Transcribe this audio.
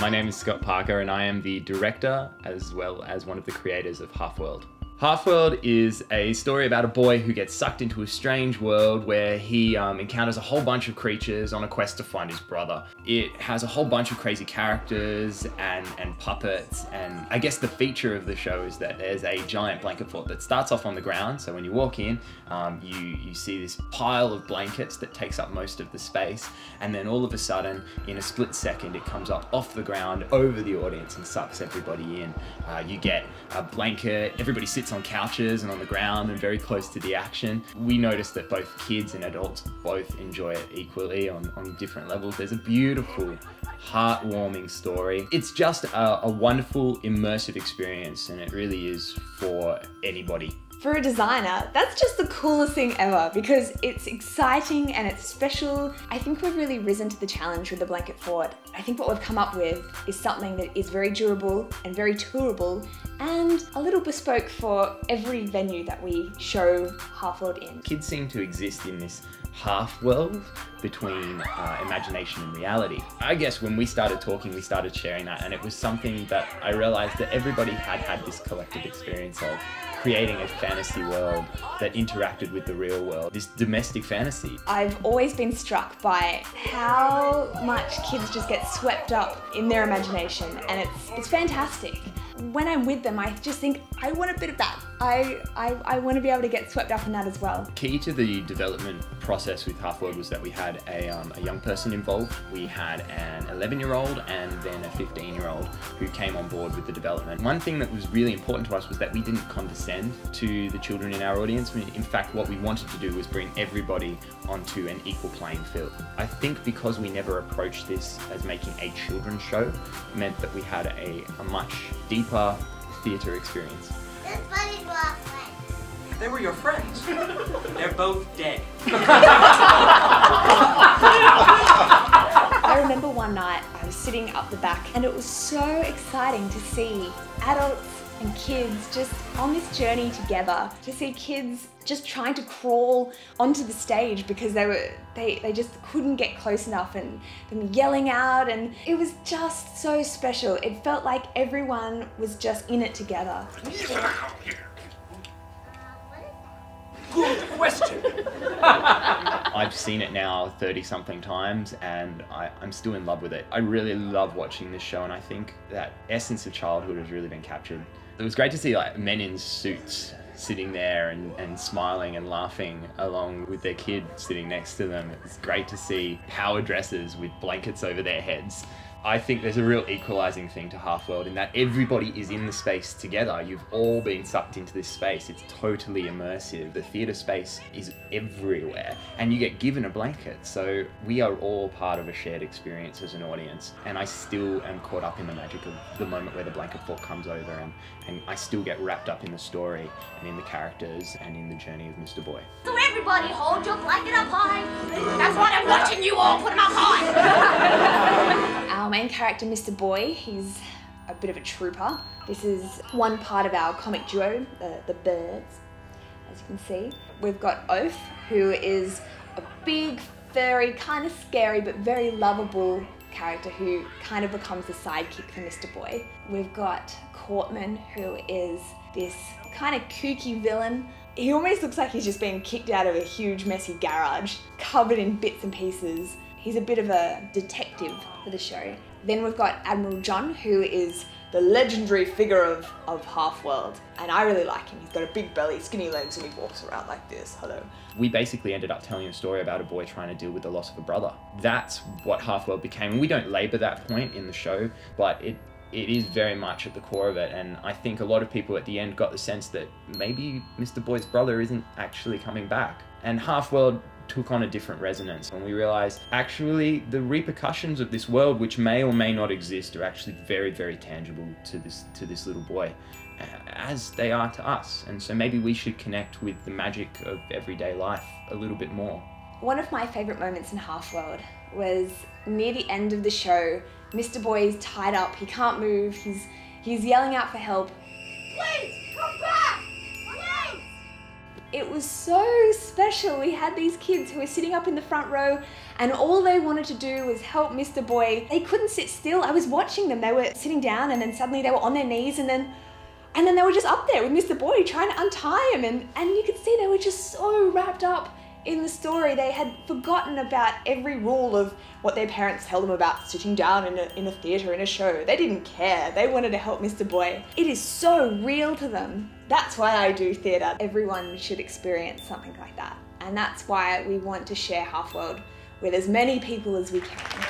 My name is Scott Parker and I am the director as well as one of the creators of Halfworld. Halfworld is a story about a boy who gets sucked into a strange world where he encounters a whole bunch of creatures on a quest to find his brother. It has a whole bunch of crazy characters and puppets, and I guess the feature of the show is that there's a giant blanket fort that starts off on the ground. So when you walk in, you see this pile of blankets that takes up most of the space, and then all of a sudden, in a split second, it comes up off the ground over the audience and sucks everybody in. You get a blanket, everybody sits on couches and on the ground and very close to the action. We noticed that both kids and adults both enjoy it equally on different levels. There's a beautiful, heartwarming story. It's just a wonderful, immersive experience, and it really is for anybody. For a designer, that's just the coolest thing ever because it's exciting and it's special. I think we've really risen to the challenge with the blanket fort. I think what we've come up with is something that is very durable and very tourable and a little bespoke for every venue that we show Halfworld in. Kids seem to exist in this half world between imagination and reality. I guess when we started talking, we started sharing that, and it was something that I realized that everybody had this collective experience of creating a fantasy world that interacted with the real world, this domestic fantasy. I've always been struck by how much kids just get swept up in their imagination, and it's fantastic. When I'm with them, I just think, I want a bit of that. I want to be able to get swept up in that as well. Key to the development process with Halfworld was that we had a young person involved. We had an 11-year-old and then a 15-year-old who came on board with the development. One thing that was really important to us was that we didn't condescend to the children in our audience. In fact, what we wanted to do was bring everybody onto an equal playing field. I think because we never approached this as making a children's show, meant that we had a much deeper theatre experience. They were your friends. They're both dead. I remember one night I was sitting up the back and it was so exciting to see adults and kids just on this journey together, to see kids just trying to crawl onto the stage because they just couldn't get close enough, and them yelling out, and it was just so special. It felt like everyone was just in it together. Good question. I've seen it now 30-something times and I'm still in love with it. I really love watching this show, and I think that essence of childhood has really been captured. It was great to see like men in suits sitting there and smiling and laughing along with their kid sitting next to them. It's great to see power dressers with blankets over their heads. I think there's a real equalizing thing to Halfworld in that everybody is in the space together. You've all been sucked into this space. It's totally immersive. The theatre space is everywhere and you get given a blanket. So we are all part of a shared experience as an audience. And I still am caught up in the magic of the moment where the blanket fort comes over, and I still get wrapped up in the story and in the characters and in the journey of Mr. Boy. So everybody hold your blanket up high. That's what I'm watching you all put them up high. Our main character, Mr. Boy, he's a bit of a trooper. This is one part of our comic duo, the Birds, as you can see. We've got Oath, who is a big, furry, kind of scary, but very lovable character who kind of becomes the sidekick for Mr. Boy. We've got Courtman, who is this kind of kooky villain. He almost looks like he's just being kicked out of a huge, messy garage, covered in bits and pieces. He's a bit of a detective for the show. Then we've got Admiral John, who is the legendary figure of Halfworld. And I really like him. He's got a big belly, skinny legs, and he walks around like this. Hello. We basically ended up telling a story about a boy trying to deal with the loss of a brother. That's what Halfworld became. And we don't labour that point in the show, but it is very much at the core of it. And I think a lot of people at the end got the sense that maybe Mr. Boy's brother isn't actually coming back. And Halfworld took on a different resonance when we realized actually the repercussions of this world, which may or may not exist, are actually very, very tangible to this little boy, as they are to us. And so maybe we should connect with the magic of everyday life a little bit more. One of my favourite moments in Halfworld was near the end of the show. Mr. Boy is tied up, he can't move, he's yelling out for help. Please, come back! Please! it was so special. We had these kids who were sitting up in the front row and all they wanted to do was help Mr. Boy. They couldn't sit still. I was watching them. They were sitting down and then suddenly they were on their knees and then they were just up there with Mr. Boy trying to untie him, and you could see they were just so wrapped up in the story. They had forgotten about every rule of what their parents tell them about sitting down in a theatre, in a show. They didn't care. They wanted to help Mr. Boy. It is so real to them. That's why I do theatre. Everyone should experience something like that. And that's why we want to share Halfworld with as many people as we can.